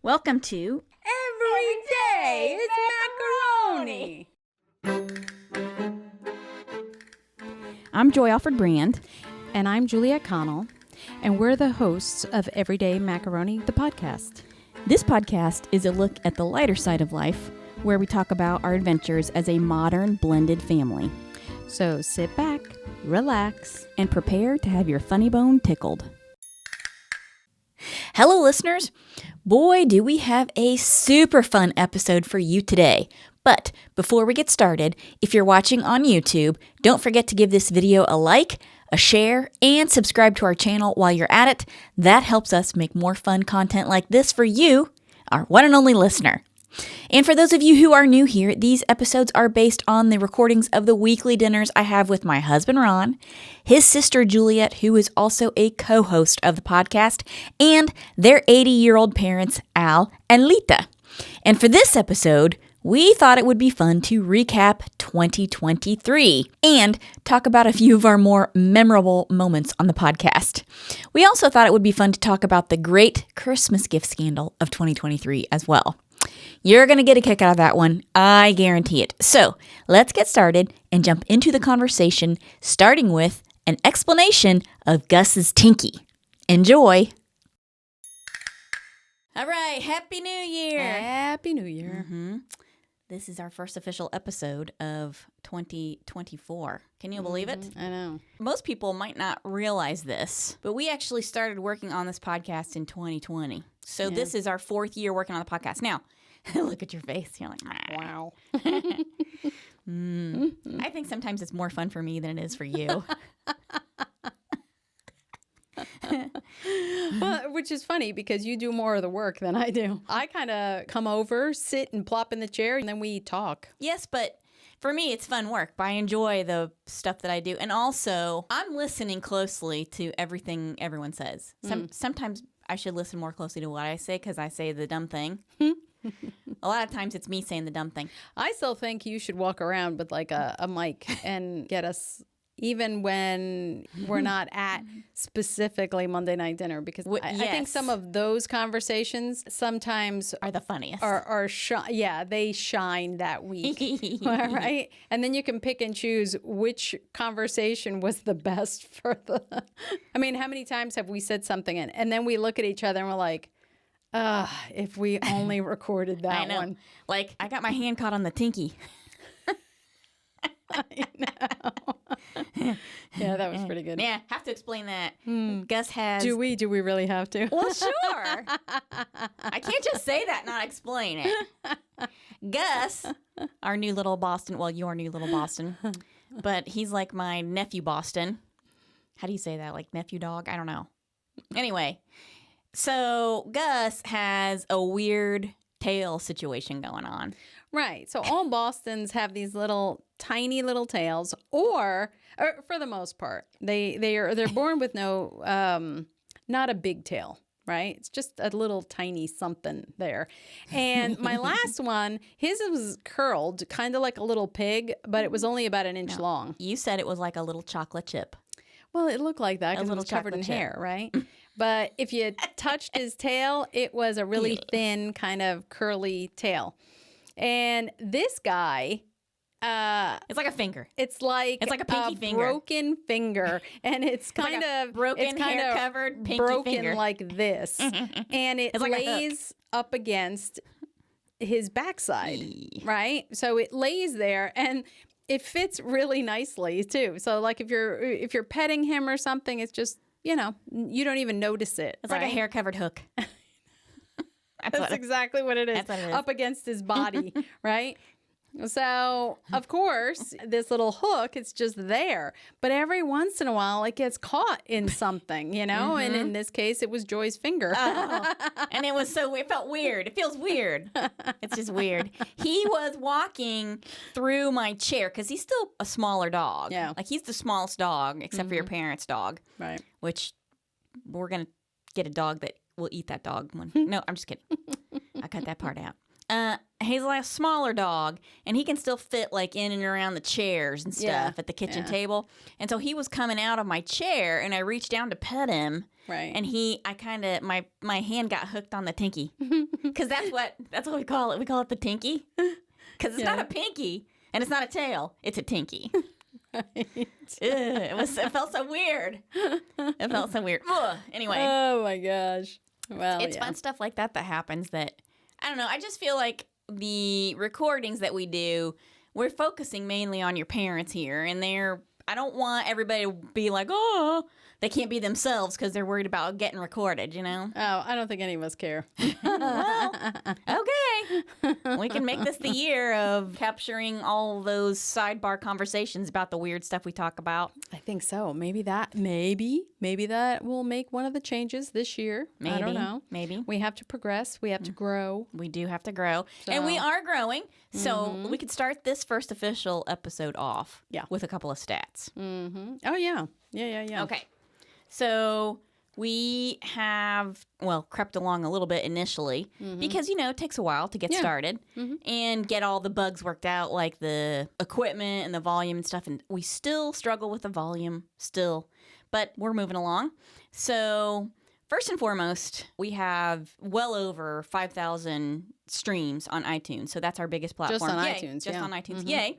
Welcome to Every day it's macaroni. I'm Joy Alford Brand. And I'm Juliette Connell, and we're the hosts of Everyday Macaroni, the podcast. This podcast is a look at the lighter side of life, where we talk about our adventures as a modern blended family. So sit back, relax, And prepare to have your funny bone tickled. Hello, listeners. Boy, do we have a super fun episode for you today. But before we get started, if you're watching on YouTube, don't forget to give this video a like, a share, and subscribe to our channel while you're at it. That helps us make more fun content like this for you, our one and only listener. And for those of you who are new here, these episodes are based on the recordings of the weekly dinners I have with my husband, Ron, his sister, Juliette, who is also a co-host of the podcast, and their 80-year-old parents, Al and Lita. And for this episode, we thought it would be fun to recap 2023 and talk about a few of our more memorable moments on the podcast. We also thought it would be fun to talk about the great Christmas gift scandal of 2023 as well. You're going to get a kick out of that one, I guarantee it. So let's get started and jump into the conversation, starting with an explanation of Gus's Tinky. Enjoy! All right, Happy New Year! Happy New Year. Mm-hmm. This is our first official episode of 2024. Can you believe it? I know. Most people might not realize this, but we actually started working on this podcast in 2020. So This is our fourth year working on the podcast. Now, look at your face. You're like, Wow. I think sometimes it's more fun for me than it is for you. Well, which is funny because you do more of the work than I do. I kind of come over, sit and plop in the chair, and then we talk. Yes, but for me, it's fun work. But I enjoy the stuff that I do. And also, I'm listening closely to everything everyone says. Sometimes I should listen more closely to what I say because I say the dumb thing. A lot of times it's me saying the dumb thing. I still think you should walk around with like a mic and get us, even when we're not at specifically Monday night dinner, because I think some of those conversations sometimes Are the funniest. They shine that week. All right. And then you can pick and choose which conversation was the best for the. I mean, how many times have we said something and then we look at each other and we're like, if we only recorded that I know. one. Like, I got my hand caught on the Tinky. I know. Yeah, that was pretty good. Yeah, have to explain that. Gus has... Do we really have to? Well, sure. I can't just say that and not explain it. Gus, our new little Boston, well, your new little Boston, but he's like my nephew Boston. How do you say that? Like nephew dog? I don't know. Anyway, so Gus has a weird tail situation going on. Right. So all Bostons have these tiny little tails, or for the most part, they're born with no not a big tail, right? It's just a little tiny something there. And my last one, his was curled, kind of like a little pig, but it was only about an inch long. You said it was like a little chocolate chip. Well, it looked like that because it was covered in hair, right? But if you touched his tail, it was a really thin, kind of curly tail. And this guy, it's like a finger. It's like a pinky finger. Broken finger, and it's kind of broken, hair covered pinky broken finger, like this, and it like lays up against his backside, right? So it lays there, and it fits really nicely too. So like if you're petting him or something, it's just you don't even notice it. It's like a hair covered hook. That's exactly what it is. That's what it is. Up against his body, right? So, of course, this little hook, it's just there. But every once in a while, it gets caught in something, And in this case, it was Joy's finger. And it felt weird. It feels weird. It's just weird. He was walking through my chair because he's still a smaller dog. Yeah. Like he's the smallest dog, except for your parents' dog. Right. Which we're going to get a dog that will eat that dog one. No, I'm just kidding. I cut that part out. he's like a smaller dog, and he can still fit like in and around the chairs and stuff at the kitchen table. And so he was coming out of my chair, and I reached down to pet him. Right. And my hand got hooked on the tinky, because that's what we call it. We call it the tinky, because it's not a pinky and it's not a tail. It's a tinky. Right. It felt so weird. It felt so weird. Ugh. Anyway. Oh my gosh. Well, it's fun stuff like that happens that, I don't know, I just feel like the recordings that we do, we're focusing mainly on your parents here, and I don't want everybody to be like, oh, they can't be themselves because they're worried about getting recorded, you know? Oh, I don't think any of us care. Well, okay. We can make this the year of capturing all those sidebar conversations about the weird stuff we talk about. I think so. Maybe that will make one of the changes this year. Maybe. I don't know. Maybe. We have to progress. We have to grow. We do have to grow. And we are growing. So we could start this first official episode off with a couple of stats. Mm-hmm. Oh, yeah. Yeah. Okay. So we have, crept along a little bit initially because, it takes a while to get started and get all the bugs worked out, like the equipment and the volume and stuff. And we still struggle with the volume but we're moving along. So first and foremost, we have well over 5,000 streams on iTunes. So that's our biggest platform. Just on Yay. iTunes. Just on iTunes. Yay.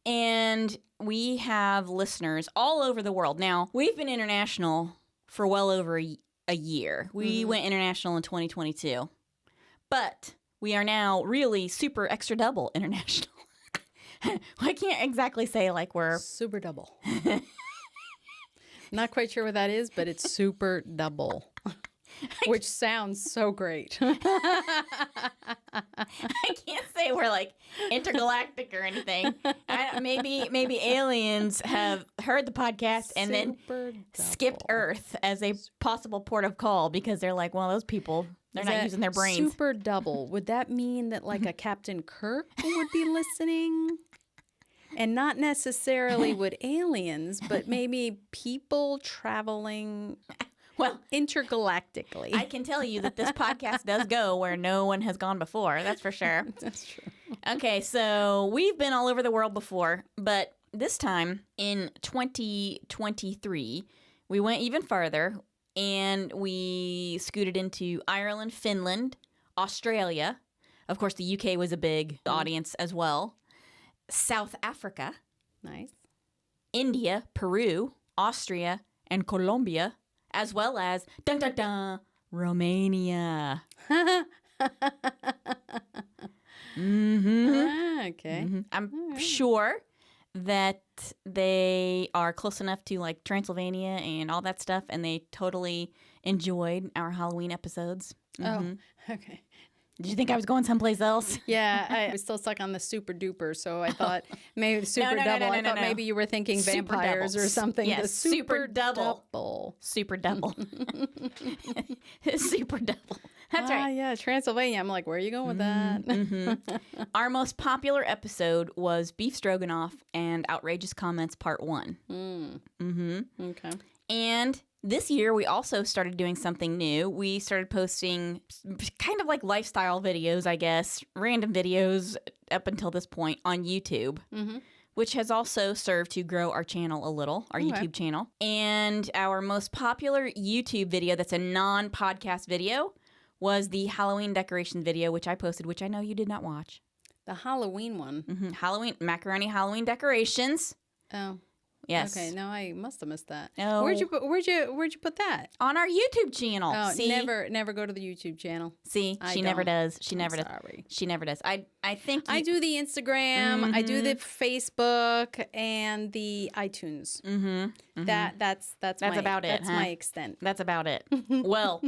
And we have listeners all over the world. Now, we've been international for well over a year. We went international in 2022. But we are now really super extra double international. I can't exactly say like we're... Super double. Not quite sure what that is, but it's super double. Which sounds so great. I can't say we're like intergalactic or anything. Maybe aliens have heard the podcast and then skipped Earth as a possible port of call because they're like, well, those people, they're not using their brains. Super double. Would that mean that like a Captain Kirk would be listening? And not necessarily would aliens, but maybe people traveling... Well, intergalactically. I can tell you that this podcast does go where no one has gone before. That's for sure. That's true. Okay, so we've been all over the world before, but this time in 2023, we went even farther and we scooted into Ireland, Finland, Australia. Of course, the UK was a big audience as well. South Africa. Nice. India, Peru, Austria, and Colombia. As well as, dun, dun, dun, Romania. Okay. I'm sure that they are close enough to like Transylvania and all that stuff, and they totally enjoyed our Halloween episodes. Oh, okay. Did you think I was going someplace else? Yeah, I was still stuck on the super duper, so I thought maybe super double. I thought maybe you were thinking vampires or something. Yes, the super double. Super double. Super double. That's right. Yeah, Transylvania. I'm like, where are you going with that? Our most popular episode was Beef Stroganoff and Outrageous Comments Part 1. Okay. And this year, we also started doing something new. We started posting kind of like lifestyle videos, I guess, random videos up until this point on YouTube, which has also served to grow our channel a little, our YouTube channel. And our most popular YouTube video that's a non-podcast video was the Halloween decoration video, which I posted, which I know you did not watch. The Halloween one. Macaroni Halloween decorations. Oh. Yes. Okay. No, I must have missed that. Oh. Where'd you put that? On our YouTube channel. Oh, See? never go to the YouTube channel. See, she never does. She never does. Sorry. She never does. I think I do the Instagram, I do the Facebook, and the iTunes. That's about it. That's my extent. That's about it. Well,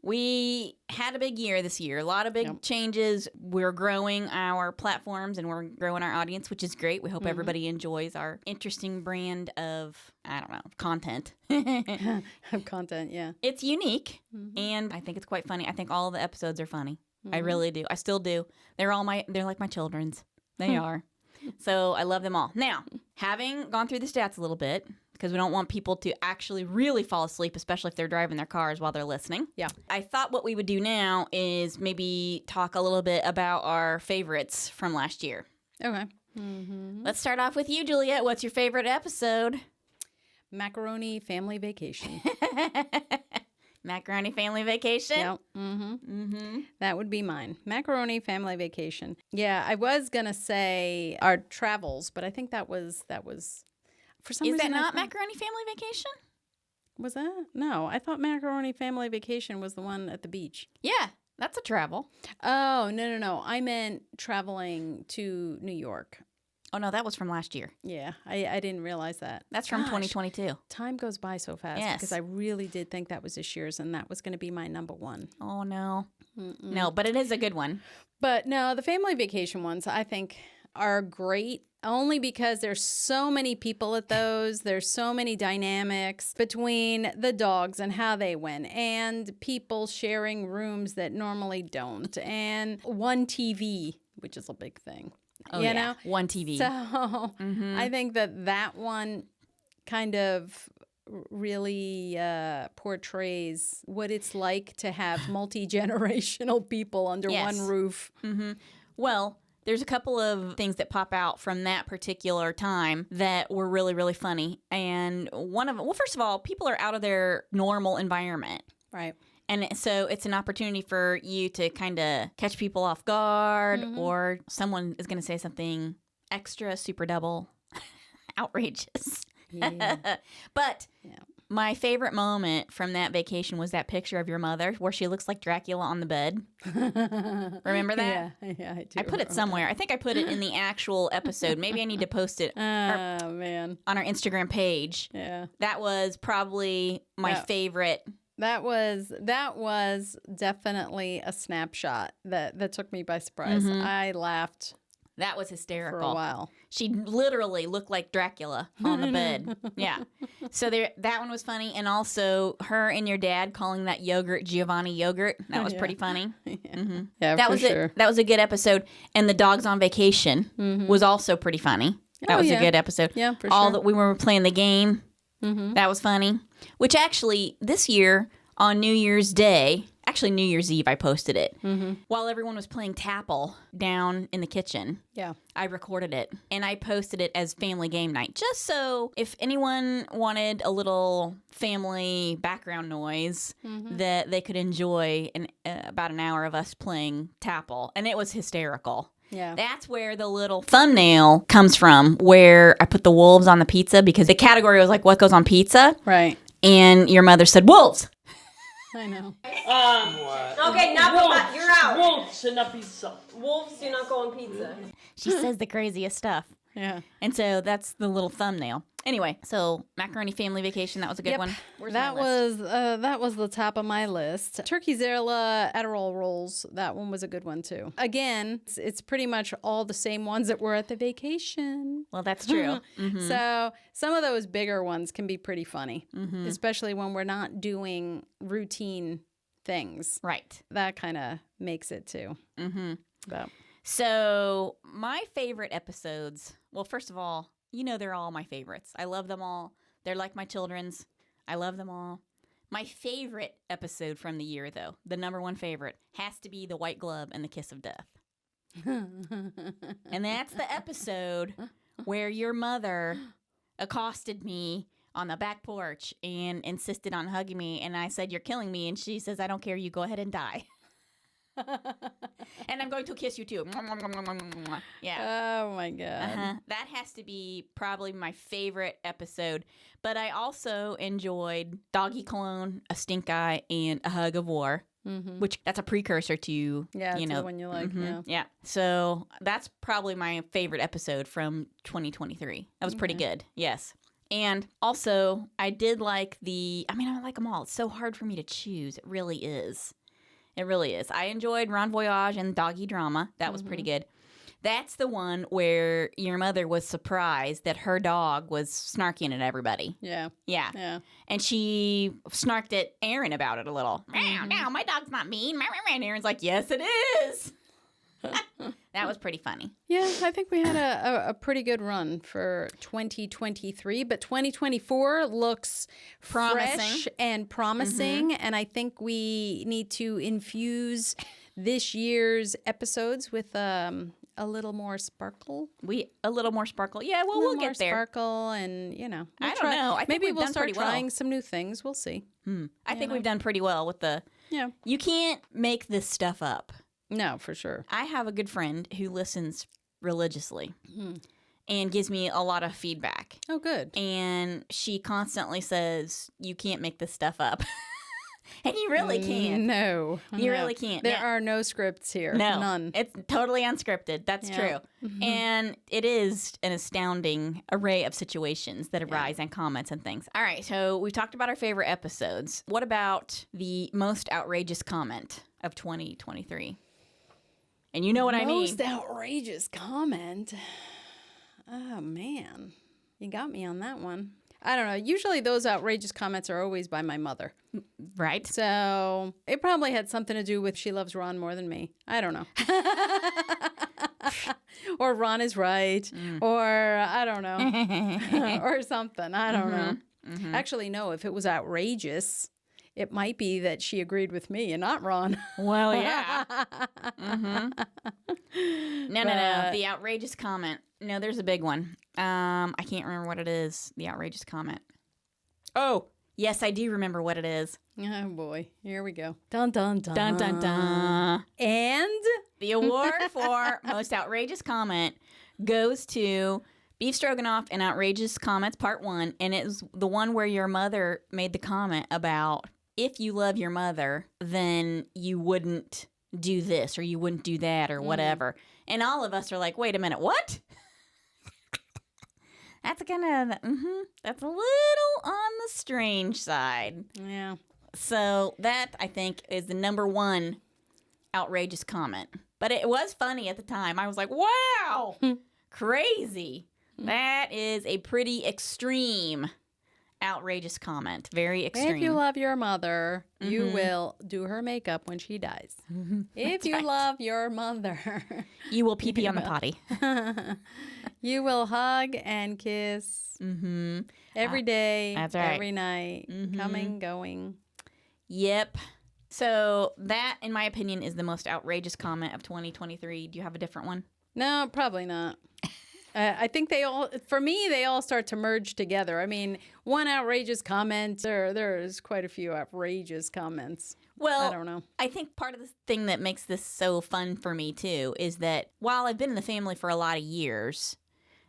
we had a big year this year. A lot of big changes. We're growing our platforms and we're growing our audience, which is great. We hope everybody enjoys our interesting brand of, content. Content, yeah. It's unique, and I think it's quite funny. I think all the episodes are funny. I really do. I still do. They're like my children's. They are. So I love them all. Now, having gone through the stats a little bit, because we don't want people to actually really fall asleep, especially if they're driving their cars while they're listening. Yeah. I thought what we would do now is maybe talk a little bit about our favorites from last year. Okay. Let's start off with you, Juliet. What's your favorite episode? Macaroni Family Vacation. Macaroni Family Vacation? Yep. That would be mine. Macaroni Family Vacation. Yeah, I was going to say our travels, but I think that was for some Is reason. that not Macaroni Family Vacation? Was that? No, I thought Macaroni Family Vacation was the one at the beach. Yeah, that's a travel. Oh, no. I meant traveling to New York. Oh, no, that was from last year. Yeah, I didn't realize that. That's from 2022. Time goes by so fast Yes. because I really did think that was this year's, and that was going to be my number one. Oh, no. No, but it is a good one. But no, the family vacation ones I think are great only because there's so many people at those. There's so many dynamics between the dogs and how they went, and people sharing rooms that normally don't, and one TV, which is a big thing. Oh, you yeah. know? One TV. So I think that one kind of really portrays what it's like to have multi-generational people under Yes. one roof. Well, there's a couple of things that pop out from that particular time that were really, really funny. And one of them, well, first of all, people are out of their normal environment. Right. And so it's an opportunity for you to kind of catch people off guard, or someone is going to say something extra, super double, outrageous. Yeah. But my favorite moment from that vacation was that picture of your mother where she looks like Dracula on the bed. Remember that? Yeah, I do. I put it somewhere. I think I put it in the actual episode. Maybe I need to post it Oh, man. on our Instagram page. Yeah. That was probably my favorite. That was definitely a snapshot that took me by surprise. I laughed That was hysterical. for a while. She literally looked like Dracula on the bed. Yeah. So that one was funny. And also her and your dad calling that yogurt Giovanni yogurt. That was pretty funny. Yeah, That for was sure. it. That was a good episode. And the dogs on vacation was also pretty funny. That was a good episode. Yeah, for All sure. that we were playing the game. That was funny. Which actually, this year on New Year's Day, actually New Year's Eve, I posted it. While everyone was playing Tapple down in the kitchen, Yeah. I recorded it and I posted it as family game night. Just so if anyone wanted a little family background noise that they could enjoy about an hour of us playing Tapple. And it was hysterical. Yeah. That's where the little thumbnail comes from, where I put the wolves on the pizza because the category was like, what goes on pizza? Right. And your mother said, wolves. I know. Okay, now you're out. Wolves and not pizza. Wolves do not go on pizza. She says the craziest stuff. Yeah. And so that's the little thumbnail. Anyway, so Macaroni Family Vacation, that was a good one. Where's that my list? that was the top of my list. Turkey Zerla Adderall rolls. That one was a good one too. Again, it's pretty much all the same ones that were at the vacation. Well, that's true. So some of those bigger ones can be pretty funny, especially when we're not doing routine things. Right. That kind of makes it too. But So my favorite episodes, well, first of all, you know they're all my favorites. I love them all. They're like my children's. I love them all. My favorite episode from the year, though, the number one favorite, has to be The White Glove and the Kiss of Death. And that's the episode where your mother accosted me on the back porch and insisted on hugging me. And I said, "You're killing me." And she says, "I don't care. You go ahead and die." And I'm going to kiss you too. Yeah. Oh my God. That has to be probably my favorite episode. But I also enjoyed Doggy Cologne, A Stink Eye, and A Hug of War, which that's a precursor to, Yeah, you to know. the one you like. Yeah. So that's probably my favorite episode from 2023. That was pretty good. Yes. And also, I did like I like them all. It's so hard for me to choose. It really is. It really is. I enjoyed Ron Voyage and Doggy Drama. That was pretty good. That's the one where your mother was surprised that her dog was snarking at everybody. Yeah. Yeah. Yeah. And she snarked at Aaron about it a little. Meow, meow, my dog's not mean. And Aaron's like, yes, it is. That was pretty funny. Yeah, I think we had a pretty good run for 2023, but 2024 looks Promising. fresh and promising, and I think we need to infuse this year's episodes with a little more sparkle. A little more sparkle. Yeah, well, we'll get there. Sparkle, and I don't know. I think maybe we've we'll done start pretty well. trying some new things. We'll see. I think we've done pretty well with the. Yeah. You can't make this stuff up. No, for sure. I have a good friend who listens religiously and gives me a lot of feedback. Oh, good. And she constantly says, you can't make this stuff up. And you really can't. No. You really can't. There are no scripts here. No. None. It's totally unscripted. That's true. And it is an astounding array of situations that arise and comments and things. All right. So we've talked about our favorite episodes. What about the most outrageous comment of 2023? And you know what I mean. Most outrageous comment. Oh, man. You got me on that one. I don't know. Usually those outrageous comments are always by my mother. Right. So it probably had something to do with she loves Ron more than me. I don't know. Or Ron is right. Or I don't know. Or something. I don't know. Actually, no. If it was outrageous, it might be that she agreed with me and not Ron. Well, yeah. No. The outrageous comment. No, there's a big one. I can't remember what it is. The outrageous comment. Oh, yes, I do remember what it is. Oh, boy. Here we go. Dun, dun, dun. Dun, dun, dun. And The award for most outrageous comment goes to Beef Stroganoff and Outrageous Comments Part 1. And it was the one where your mother made the comment about if you love your mother, then you wouldn't do this or you wouldn't do that or whatever. And all of us are like, wait a minute, what? That's kind of, that's a little on the strange side. yeah. So that, I think, is the number one outrageous comment. But it was funny at the time. I was like, wow, crazy. That is a pretty extreme outrageous comment. Very extreme. If you love your mother, you will do her makeup when she dies. If you love your mother, you will pee-pee on the potty. you will hug and kiss every day, That's right. every night, coming, going. Yep. So that, in my opinion, is the most outrageous comment of 2023. Do you have a different one? No, probably not. I think they all start to merge together. I mean, one outrageous comment, there's quite a few outrageous comments. Well, I don't know. I think part of the thing that makes this so fun for me, too, is that while I've been in the family for a lot of years,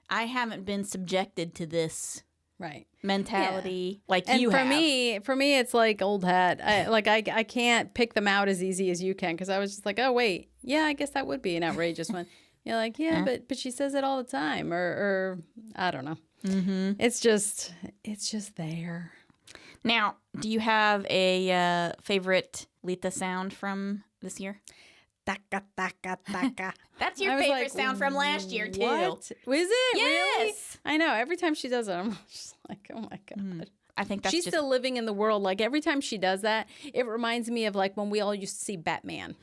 I haven't been subjected to this Right. mentality like And you for have. me, it's like old hat. I can't pick them out as easy as you can because I was just like, oh wait, yeah, I guess that would be an outrageous one. You're like, yeah, but she says it all the time, or I don't know. It's just there. Now, do you have a favorite Lita sound from this year? Taka taka taka. That's your I was favorite like, sound from last year, too. What? Was it really? Yes. I know. Every time she does it, I'm just like, oh my god. I think that's She's just... still living in the world. Like every time she does that, it reminds me of like when we all used to see Batman,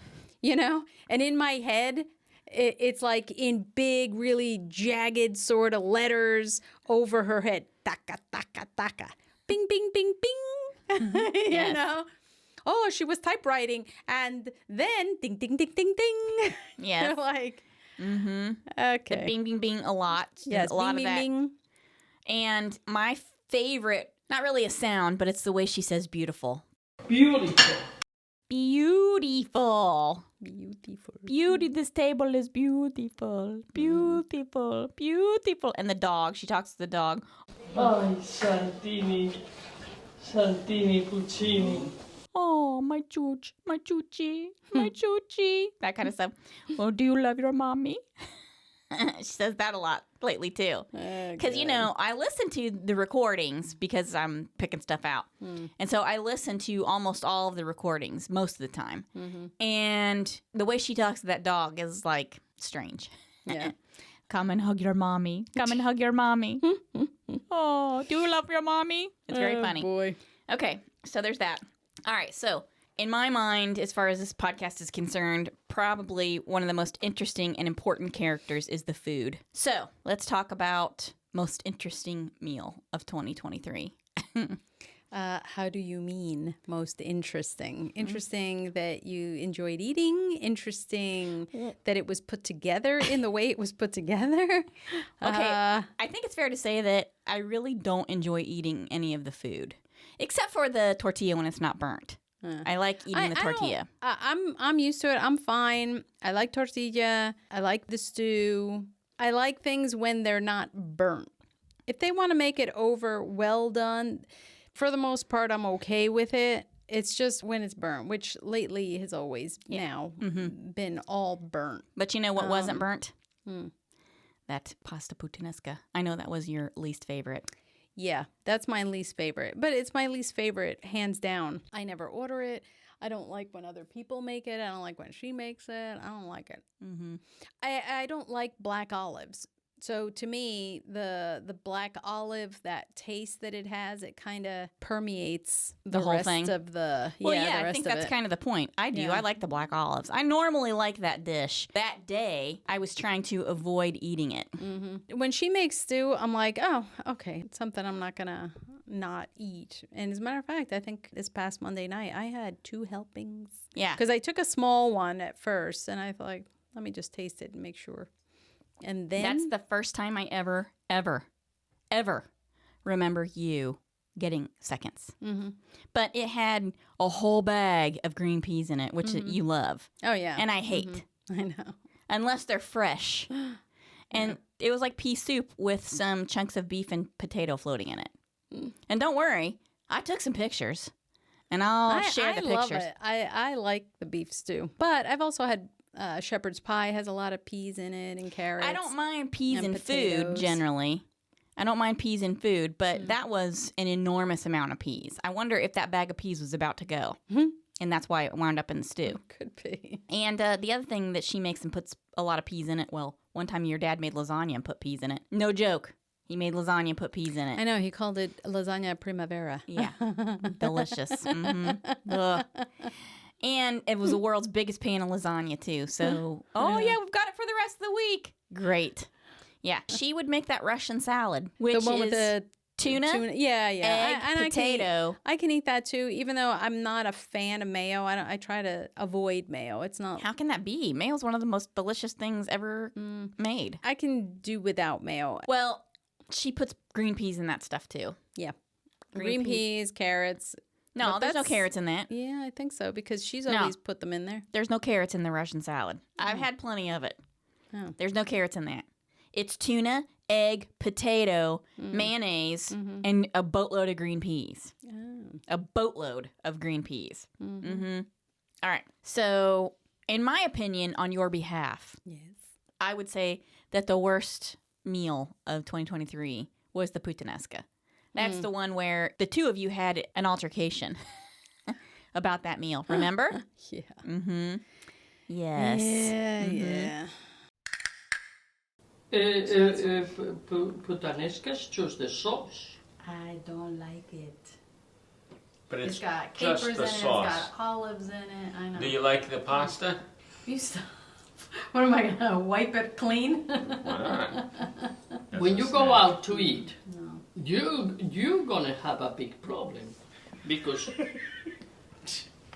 you know? And in my head, it's like in big, really jagged sort of letters over her head. Taka, taka, taka. Bing, bing, bing, bing. You know? Oh, she was typewriting. And then ding, ding, ding, ding, ding. Yes. You're like, The okay. bing, bing, bing a lot. Yes, a lot bing, of that. bing, bing. And my favorite, not really a sound, but it's the way she says beautiful. Beautiful. Beautiful. Beautiful. Beauty, this table is beautiful. Beautiful. Beautiful. And the dog, she talks to the dog. Ay, Santini. Santini Puccini. Oh, my chooch, my choochie, my choochie. That kind of stuff. Oh, do you love your mommy? She says that a lot lately, too. Because, you know, I listen to the recordings because I'm picking stuff out. And so I listen to almost all of the recordings most of the time. And the way she talks to that dog is, like, strange. Yeah. Come and hug your mommy. Come and hug your mommy. Oh, do you love your mommy? It's very funny. Boy. Okay, so there's that. All right, so in my mind, as far as this podcast is concerned, probably one of the most interesting and important characters is the food. So let's talk about most interesting meal of 2023. How do you mean most interesting? Interesting that you enjoyed eating? Interesting that it was put together in the way it was put together? Okay, I think it's fair to say that I really don't enjoy eating any of the food, except for the tortilla when it's not burnt. I like eating the tortilla. I'm used to it. I'm fine. I like tortilla. I like the stew. I like things when they're not burnt. If they want to make it over well done, for the most part, I'm okay with it. It's just when it's burnt, which lately has always now been all burnt. But you know what wasn't burnt? That pasta puttanesca. I know that was your least favorite. Yeah, that's my least favorite. But it's my least favorite, hands down. I never order it. I don't like when other people make it. I don't like when she makes it. I don't like it. I don't like black olives. So to me, the black olive, that taste that it has, it kind of permeates the whole rest thing. of the Well, the I rest think of that's it. kind of the point. I do. Yeah. I like the black olives. I normally like that dish. That day, I was trying to avoid eating it. When she makes stew, I'm like, oh, okay, it's something I'm not gonna not eat. And as a matter of fact, I think this past Monday night I had 2 helpings. Yeah. Because I took a small one at first, and I thought, like, let me just taste it and make sure. And then That's the first time I ever remember you getting seconds. But it had a whole bag of green peas in it, which you love. oh yeah, And I hate. I know. Unless they're fresh. And it was like pea soup with some chunks of beef and potato floating in it. And don't worry, I took some pictures. And I'll share the love pictures. it. I like the beef stew, but I've also had shepherd's pie has a lot of peas in it and carrots. I don't mind peas and in food potatoes. generally. I don't mind peas in food, but that was an enormous amount of peas. I wonder if that bag of peas was about to go. And that's why it wound up in the stew. Could be. And the other thing that she makes and puts a lot of peas in it, well, one time your dad made lasagna and put peas in it. No joke. He made lasagna and put peas in it. I know, he called it lasagna primavera. Yeah. Delicious. Ugh. And it was the world's biggest pan of lasagna, too. So, yeah, we've got it for the rest of the week. Great. Yeah, she would make that Russian salad, which The one is with the tuna, Yeah. egg, potato. I can eat that too, even though I'm not a fan of mayo. I try to avoid mayo. It's not. How can that be? Mayo is one of the most delicious things ever made. I can do without mayo. Well, she puts green peas in that stuff, too. Yeah. Green Green peas, carrots. No, But there's no that's- carrots in that. Yeah, I think so, because she's No. always put them in there. There's no carrots in the Russian salad. I've had plenty of it. Oh. There's no carrots in that. It's tuna, egg, potato, mayonnaise, and a boatload of green peas. A boatload of green peas. All right. So, in my opinion, on your behalf, Yes. I would say that the worst meal of 2023 was the puttanesca. That's the one where the two of you had an altercation about that meal. Remember? Yeah. Yes. Yeah. Puttanesca's just the sauce. I don't like it. But it's got just capers the in it. sauce. It's got olives in it. I know. Do you like the pasta? You stop. What am I gonna wipe it clean? When you go out to eat, you're gonna have a big problem because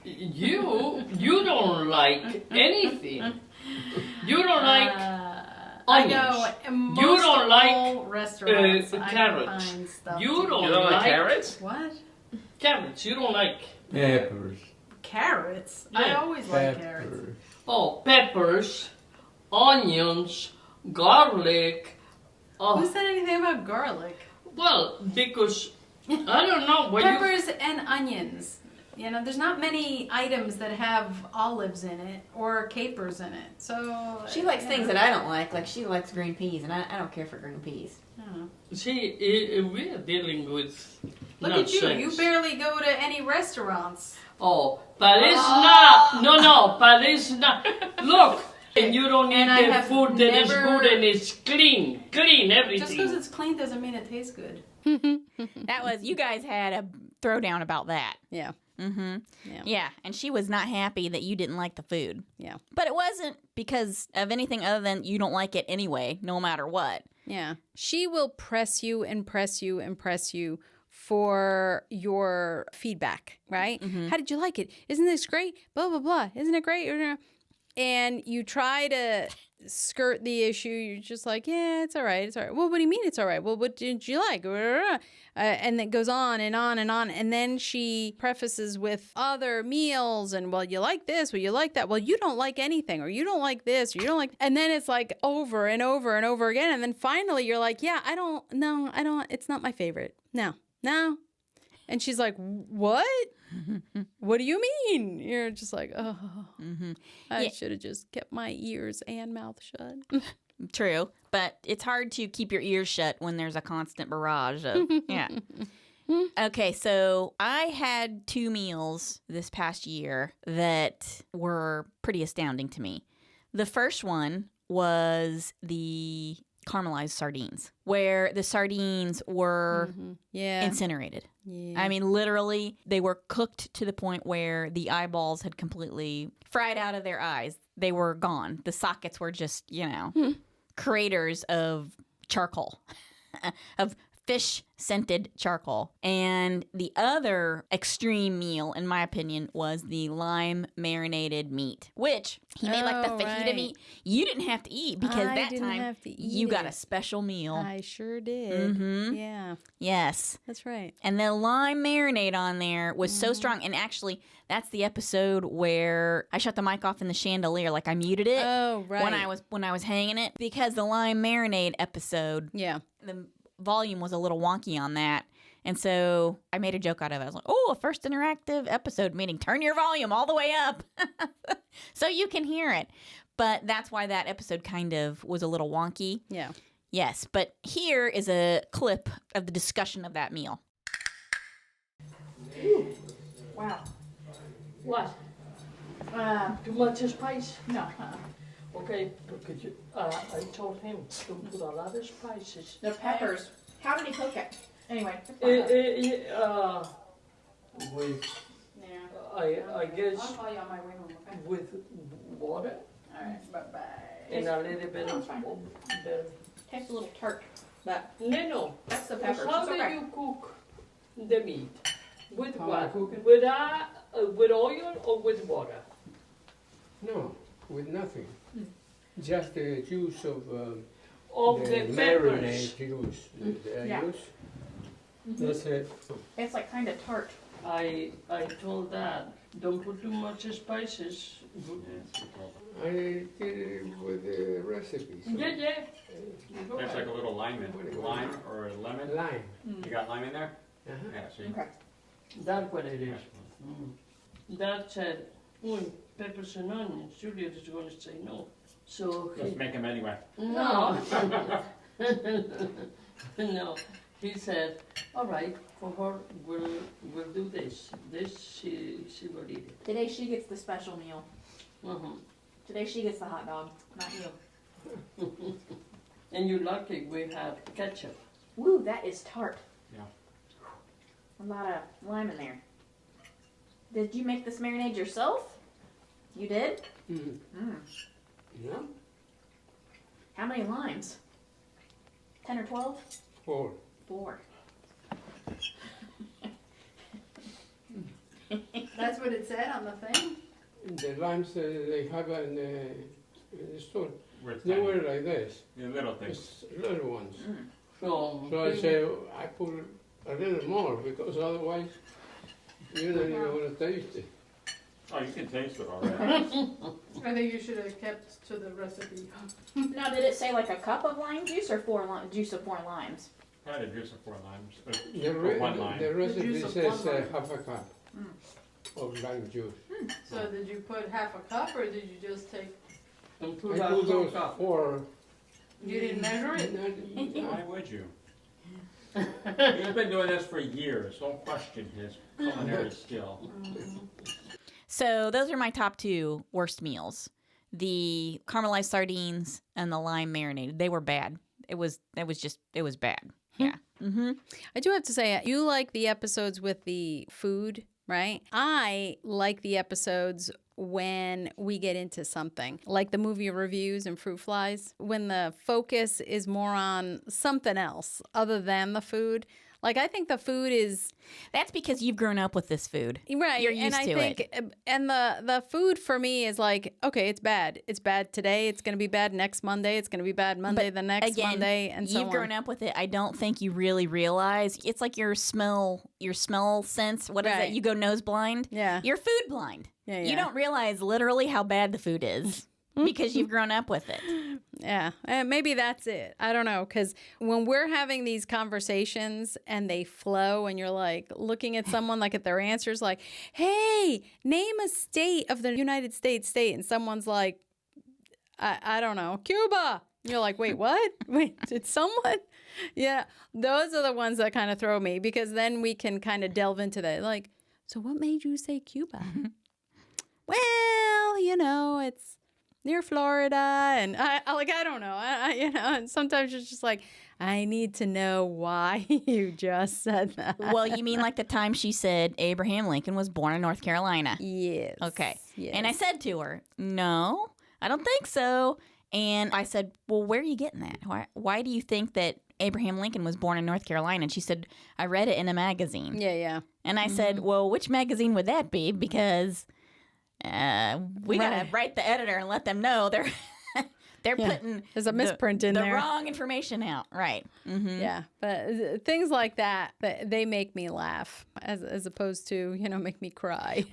you don't like anything. You don't like I onions. know. In most You don't like restaurants. I carrots. find stuff You to- don't You don't like carrots? What? Carrots. You don't like. Peppers. Carrots? I Yeah. always like carrots. Oh, peppers, onions, garlic. Who said anything about garlic? Well, because I don't know when you. Peppers and onions. You know, there's not many items that have olives in it or capers in it. So She likes things that I don't like. Like she likes green peas, and I don't care for green peas. See, we are dealing with. Look at you. nonsense. You barely go to any restaurants. Oh, but it's not. No, but it's not. Look, and you don't And I eat the have food that is never- good and it's clean everything. Just because it's clean doesn't mean it tastes good. That was, you guys had a throwdown about that. Yeah. Yeah, and she was not happy that you didn't like the food. Yeah. But it wasn't because of anything other than you don't like it anyway, no matter what. Yeah. She will press you and press you and press you for your feedback, right? How did you like it? Isn't this great? Blah, blah, blah. Isn't it great? And you try to skirt the issue. You're just like, yeah, it's all right. It's all right. Well, what do you mean it's all right? Well, what did you like? And it goes on and on and on. And then she prefaces with other meals and, well, you like this, well, you like that. Well, you don't like anything, or you don't like this, or you don't like. And then it's like over and over and over again. And then finally you're like, yeah, I don't, it's not my favorite. No. And she's like, what? What do you mean? You're just like, oh, I should have just kept my ears and mouth shut. True, but it's hard to keep your ears shut when there's a constant barrage of, yeah. Okay, so I had 2 meals this past year that were pretty astounding to me. The first one was the caramelized sardines, where the sardines were incinerated. Yeah. I mean, literally, they were cooked to the point where the eyeballs had completely fried out of their eyes. They were gone. The sockets were just, craters of charcoal, of fish-scented charcoal. And the other extreme meal, in my opinion, was the lime marinated meat, which he made like the fajita right. meat. You didn't have to eat because I that didn't time have to eat you got it. a special meal. I sure did. Yeah, Yes. that's right. And the lime marinade on there was so strong. And actually, that's the episode where I shut the mic off in the chandelier, like I muted it. Oh, right. When I was hanging it, because the lime marinade episode, Yeah. the volume was a little wonky on that. And so I made a joke out of it. I was like, oh, a first interactive episode, meaning turn your volume all the way up so you can hear it. But that's why that episode kind of was a little wonky. Yeah. Yes, but here is a clip of the discussion of that meal. Wow. What? Too much spice? No. Okay, but could you? I told him to put a lot of spices. The peppers. How did he cook it? Anyway. With Yeah. I guess call you on my way home, okay? with water All right, bye-bye. and a little bit of the. Tastes a little tart, but No. that's the peppers. How It's do okay. you cook the meat? With How I what? cook it? With oil or with water? No, with nothing. Just the juice of Of the marinade peppers. juice that I Yeah. use. That's it. It's like kind of tart. I told Dad, don't put too much spices. I did it with the recipe. So Yeah. There's like a little lime or a lemon. lime. You got lime in there? Uh-huh. Yeah, see? Okay. That's what it is. Dad said, peppers and onions. Juliet is going to say no. So Let's make them anyway. no. No. He said, all right, for her, we'll do this. This, she will eat it. Today she gets the special meal. Mhm. Today she gets the hot dog, not you. And you're lucky we have ketchup. Woo, that is tart. Yeah. A lot of lime in there. Did you make this marinade yourself? You did? Yeah? How many limes? 10 or 12? 4. 4. That's what it said on the thing? The limes they have in the store, Where it's they tiny. were like this. The little things. It's little ones. So, So I say I put a little more because otherwise you're not even going to taste it. Oh, you can taste it already. I think you should have kept to the recipe. Now, did it say like a cup of lime juice or juice of 4 limes? Probably juice of 4 limes. The, One lime. the recipe juice of says one lime. half a cup of lime juice. So did you put half a cup or did you just take, and I put put that whole those cup. 4. you didn't measure it? Why would you? He's been doing this for years. Don't question his culinary skill. So those are my top 2 worst meals. The caramelized sardines and the lime marinated. They were bad. It was bad. Yeah. I do have to say, you like the episodes with the food right? I like the episodes when we get into something like the movie reviews and Fruit Flies, when the focus is more on something else other than the food. Like, I think the food is... That's because you've grown up with this food. Right. You're used and I to think, it. And the food for me is like, okay, it's bad. It's bad today. It's going to be bad next Monday. It's going to be bad Monday, the next Monday, and so on. You've grown up with it. I don't think you really realize. It's like your smell sense. What is Right. it? You go nose blind? Yeah. You're food blind. Yeah, You yeah. don't realize literally how bad the food is because you've grown up with it. Yeah, and maybe that's it. I don't know, because when we're having these conversations and they flow and you're like looking at someone like at their answers like, hey, name a state of the United States state. And someone's like, I don't know, Cuba. You're like, wait, what? Wait, did someone? Yeah, those are the ones that kind of throw me, because then we can kind of delve into that. Like, so what made you say Cuba? Well, it's near Florida, and I don't know. And sometimes it's just like, I need to know why you just said that. Well, you mean like the time she said Abraham Lincoln was born in North Carolina? Yes. Okay. Yes. And I said to her, no, I don't think so. And I said, well, where are you getting that? Why do you think that Abraham Lincoln was born in North Carolina? And she said, I read it in a magazine. Yeah. And I said, well, which magazine would that be? Because we got to write the editor and let them know they're putting There's a misprint in the there. wrong information out. Right. Mm-hmm. Yeah, but things like that, they make me laugh as opposed to, make me cry.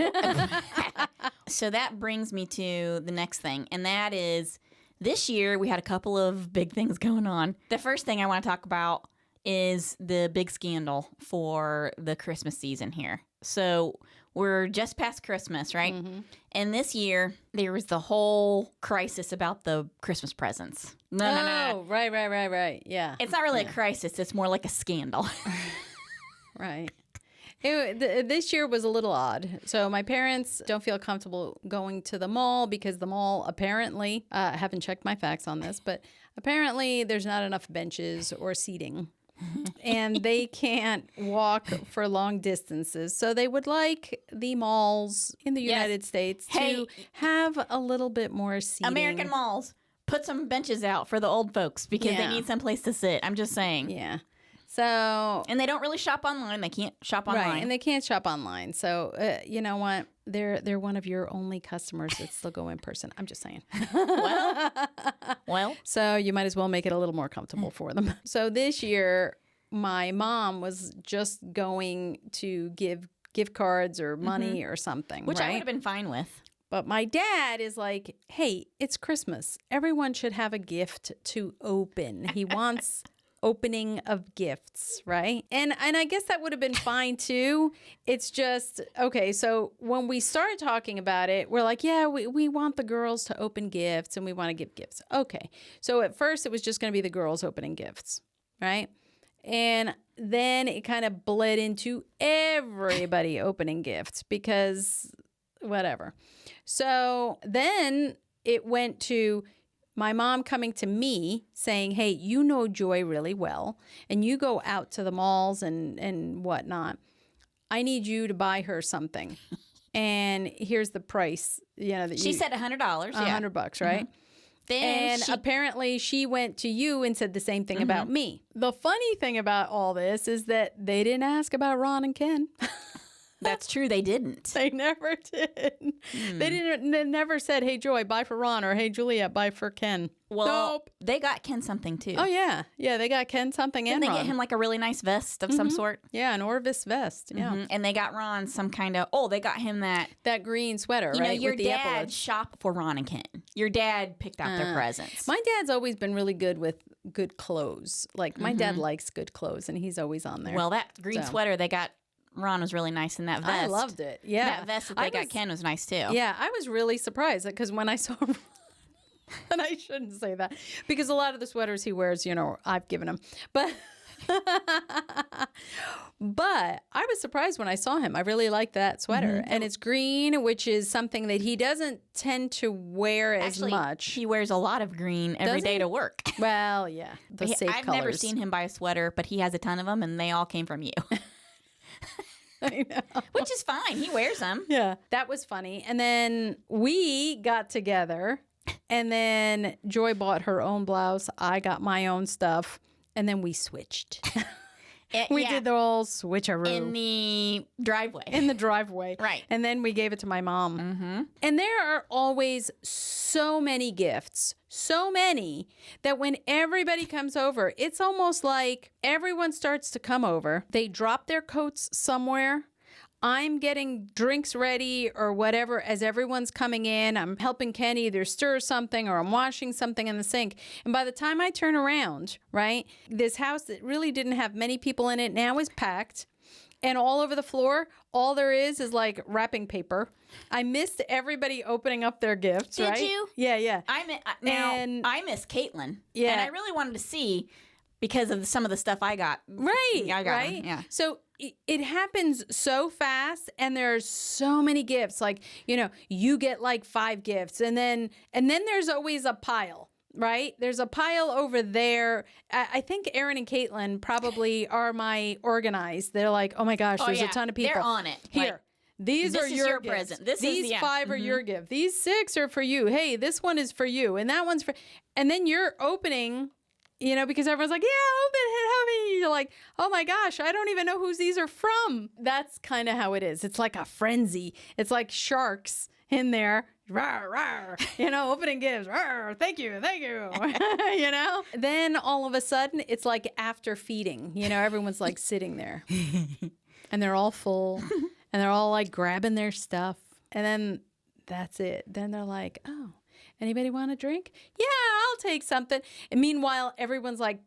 So that brings me to the next thing, and that is this year we had a couple of big things going on. The first thing I want to talk about is the big scandal for the Christmas season here. So we're just past Christmas, right? Mm-hmm. And this year there was the whole crisis about the Christmas presents. No. Right. Yeah. It's not really a crisis. It's more like a scandal. Right. This year was a little odd. So my parents don't feel comfortable going to the mall because the mall apparently, I haven't checked my facts on this, but apparently there's not enough benches or seating. And they can't walk for long distances. So they would like the malls in the United States to have a little bit more seating. American malls, put some benches out for the old folks because they need some place to sit. I'm just saying. Yeah. So, and they don't really shop online. They can't shop online. Right, and they can't shop online. So, you know what? They're one of your only customers that still go in person. I'm just saying. Well. So you might as well make it a little more comfortable for them. So this year, my mom was just going to give gift cards or money or something, which right? I would have been fine with. But my dad is like, hey, it's Christmas. Everyone should have a gift to open. He wants opening of gifts, right? And I guess that would have been fine too. It's just, okay, so when we started talking about it, we're like, yeah, we want the girls to open gifts and we want to give gifts. Okay. So at first it was just going to be the girls opening gifts, right? And then it kind of bled into everybody opening gifts because whatever. So then it went to my mom coming to me saying, hey, you know Joy really well, and you go out to the malls and whatnot. I need you to buy her something. And here's the price. She said $100. $100, right? Mm-hmm. Then apparently she went to you and said the same thing about me. The funny thing about all this is that they didn't ask about Ron and Ken. That's true. They didn't. They never did. They never said, hey, Joy, buy for Ron, or hey, Juliet, buy for Ken. Well, nope. They got Ken something too. Oh, yeah. Yeah, they got Ken something and Didn't they Ron. get him like a really nice vest of some sort? Yeah, an Orvis vest. Yeah. Mm-hmm. And they got Ron some kind of, they got him that green sweater, you right? know, your with the dad epaulets. shop for Ron and Ken. Your dad picked out their presents. My dad's always been really good with good clothes. Like, my dad likes good clothes, and he's always on there. Well, that green sweater they got Ron was really nice in that vest. I loved it. Yeah. That vest that they got Ken was nice too. Yeah, I was really surprised because when I saw Ron, and I shouldn't say that because a lot of the sweaters he wears, I've given him. But I was surprised when I saw him. I really liked that sweater. And it's green, which is something that he doesn't tend to wear as much. He wears a lot of green every day to work. Well, yeah. I've never seen him buy a sweater, but he has a ton of them and they all came from you. I know. Which is fine. He wears them. Yeah. That was funny. And then we got together, and then Joy bought her own blouse. I got my own stuff. And then we switched. We did the whole switcheroo. In the driveway. In the driveway. Right. And then we gave it to my mom. Mm-hmm. And there are always so many gifts, so many, that when everybody comes over, it's almost like everyone starts to come over. They drop their coats somewhere. I'm getting drinks ready or whatever as everyone's coming in. I'm helping Ken either stir something or I'm washing something in the sink. And by the time I turn around, right, this house that really didn't have many people in it now is packed. And all over the floor, all there is like wrapping paper. I missed everybody opening up their gifts, Did right? you? Yeah, yeah. I miss Caitlin. Yeah. And I really wanted to see because of some of the stuff I got. Right. I got right. them, yeah. So it happens so fast, and there's so many gifts. Like, you get like 5 gifts, and then there's always a pile. Right? There's a pile over there. I think Aaron and Caitlin probably are my organized. They're like, oh my gosh, there's a ton of people. They're on it. Here. Like, these this are is your your gifts. present. These 5 are your gift. These 6 are for you. Hey, this one is for you. And that one's for... And then you're opening... because everyone's like, yeah, open it. You're like, oh my gosh, I don't even know whose these are from. That's kind of how it is. It's like a frenzy. It's like sharks in there. Rawr, rawr, opening gifts. Rawr, thank you. Then all of a sudden, it's like after feeding. Everyone's like sitting there. And they're all full. And they're all like grabbing their stuff. And then that's it. Then they're like, oh. Anybody want a drink? Yeah, I'll take something. And meanwhile, everyone's like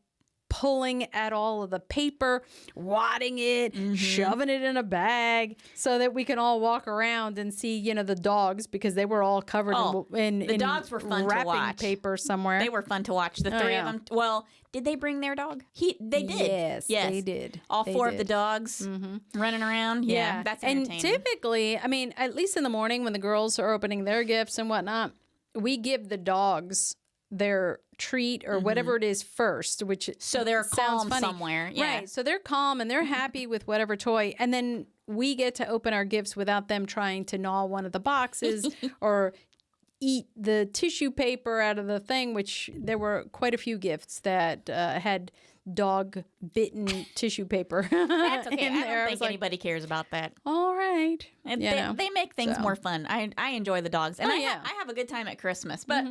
pulling at all of the paper, wadding it, shoving it in a bag so that we can all walk around and see, the dogs, because they were all covered in the dogs were fun to wrapping watch. paper somewhere. They were fun to watch. The 3 of them. Well, did they bring their dog? They did. Yes, they did. All They 4 of did. the dogs running around. Yeah, that's entertaining. And typically, I mean, at least in the morning when the girls are opening their gifts and whatnot, we give the dogs their treat or whatever it is first, which so they're sounds calm funny. somewhere. Yeah. Right. So they're calm and they're happy with whatever toy. And then we get to open our gifts without them trying to gnaw one of the boxes or eat the tissue paper out of the thing, which there were quite a few gifts that had dog bitten tissue paper. That's okay. in I there. don't think was anybody cares about that. all right. And You know. they make things So. more fun. I enjoy the dogs. And Oh, I yeah. I have a good time at Christmas. But,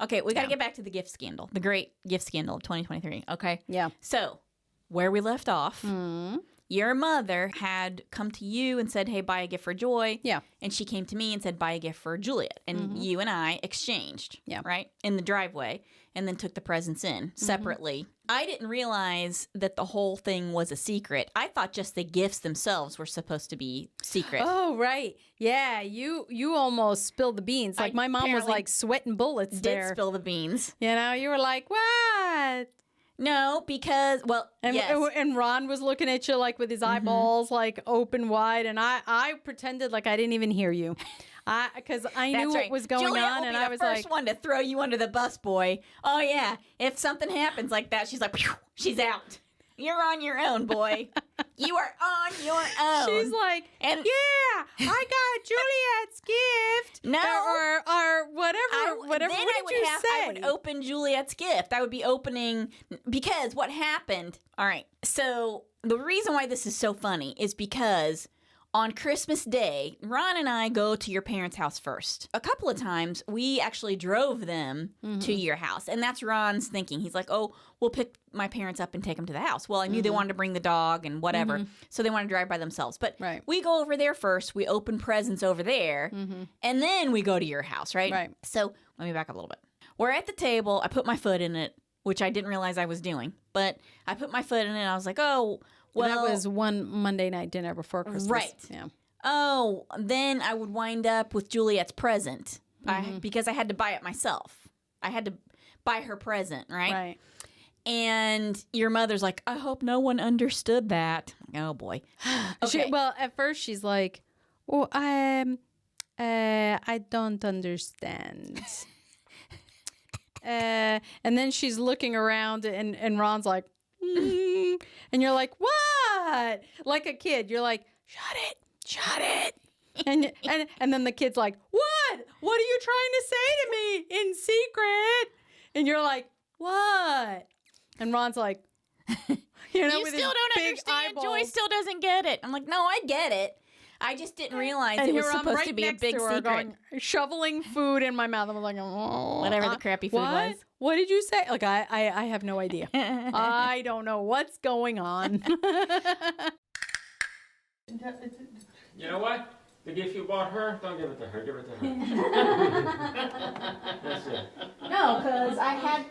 okay, we got to get back to the gift scandal, the great gift scandal of 2023. Okay? Yeah. So, where we left off, your mother had come to you and said, hey, buy a gift for Joy. Yeah. And she came to me and said, buy a gift for Juliet. And you and I exchanged, Yeah. right, in the driveway, and then took the presents in separately. I didn't realize that the whole thing was a secret. I thought just the gifts themselves were supposed to be secret. Oh, right. Yeah, you almost spilled the beans. Like my mom was apparently like sweating bullets Did there. spill the beans. You were like, what? No, because, well, And, yes. and Ron was looking at you like with his eyeballs like open wide, and I pretended like I didn't even hear you, because I knew That's what right. was going Juliet on, will and be I the was first like, one to throw you under the bus, boy. Oh yeah, if something happens like that, she's like, "Phew," she's out. You're on your own, boy. You are on your own. she's like, And- yeah, I got Juliet's gift, No. or whatever, whatever. Then What did you say? I would open Juliet's gift. I would be opening, because what happened, all right, so the reason why this is so funny is because on Christmas Day, Ron and I go to your parents' house first. A couple of times, we actually drove them to your house. And that's Ron's thinking. He's like, oh, we'll pick my parents up and take them to the house. Well, I knew they wanted to bring the dog and whatever. So they want to drive by themselves. But Right. we go over there first. We open presents over there. And then we go to your house, right? Right. So let me back up a little bit. We're at the table. I put my foot in it, which I didn't realize I was doing. But I put my foot in it and I was like, oh, well. that was one Monday night dinner before Christmas. Right. Yeah. Oh, then I would wind up with Juliet's present because I had to buy it myself. I had to buy her present, right? Right. And your mother's like, I hope no one understood that. Oh, boy. Okay. Well, at first she's like, "Oh, I don't understand." And then she's looking around, and Ron's like, and you're like, "What?" Like a kid. You're like, Shut it. And then the kid's like, what? What are you trying to say to me in secret? And you're like, what? And Ron's like, You with still his don't big understand. Joy eyeballs. still doesn't get it. I'm like, no, I get it. I just didn't realize And it was here I'm supposed right to be a next big to her secret. going, shoveling food in my mouth. I'm like, oh, Whatever the crappy food what? was. What did you say? Like, I have no idea. I don't know what's going on. You know what? The gift you bought her, don't give it to her. Give it to her. That's it. No, because